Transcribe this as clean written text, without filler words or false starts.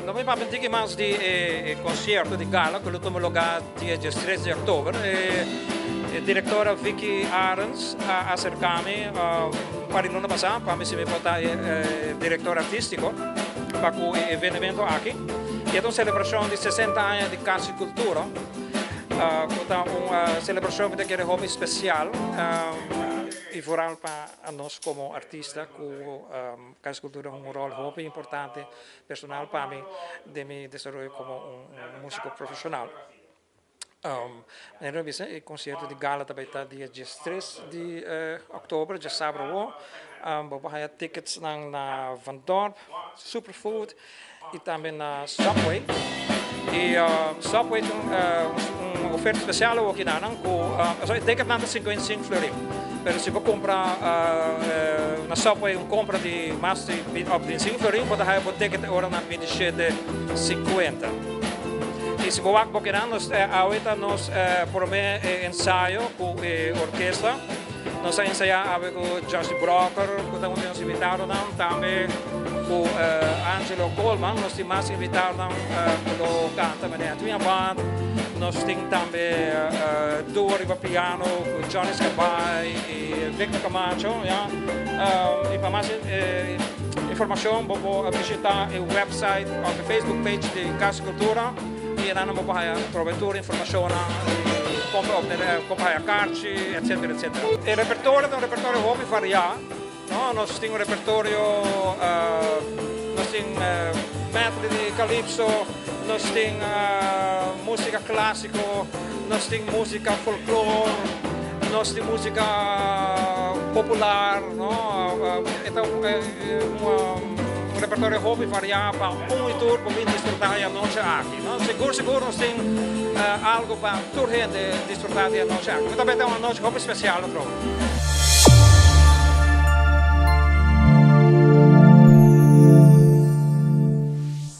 Nós vamos ter mais de concerto de gala que toma lugar dia 13 de outubro. A diretora Vicky Arens acerca-me para o ano passado, para me se me botar diretor artístico para o evento aqui. E é uma celebração de 60 anos de Casa e Cultura. Uma celebração que é um especial. E vooral para nós como artista, que Casa Cultura tem rol muito importante, personal para mim, de me desenvolver como músico profissional. O concerto de gala também está dia 13 de outubro, já sábado. Vamos ter tickets na Van Dorp, Superfood e também na Subway. E Subway tem uma oferta especial aqui na ticket na 55 florim. Pero se você comprar na Subway compra de mais de 25 florim, pode ter o ticket agora na 27,50. E se você vai nós agora nós promete ensaio com a orquestra. Nós ensaiamos com Josh Broker, que estamos nos invitados também com Angelo Coleman, nós temos invitados que canta a minha banda. Nós temos também duo riba piano com Johnny Scabai e Victor Camacho. E para mais informação, você visitar o website ou a Facebook page de Casa Cultura e lá você vai trovar informação, comprar cartas, etc. O repertório é um repertório muito variado. Nós temos um repertório, nós temos medley de calypso, nós temos música clássica, nós temos música folclore, nós temos música popular. Então um repertório muito variado para tour para desfrutar a noite aqui. Seguro nós temos algo para toda a gente desfrutar a noite aqui. Também é uma noite muito especial,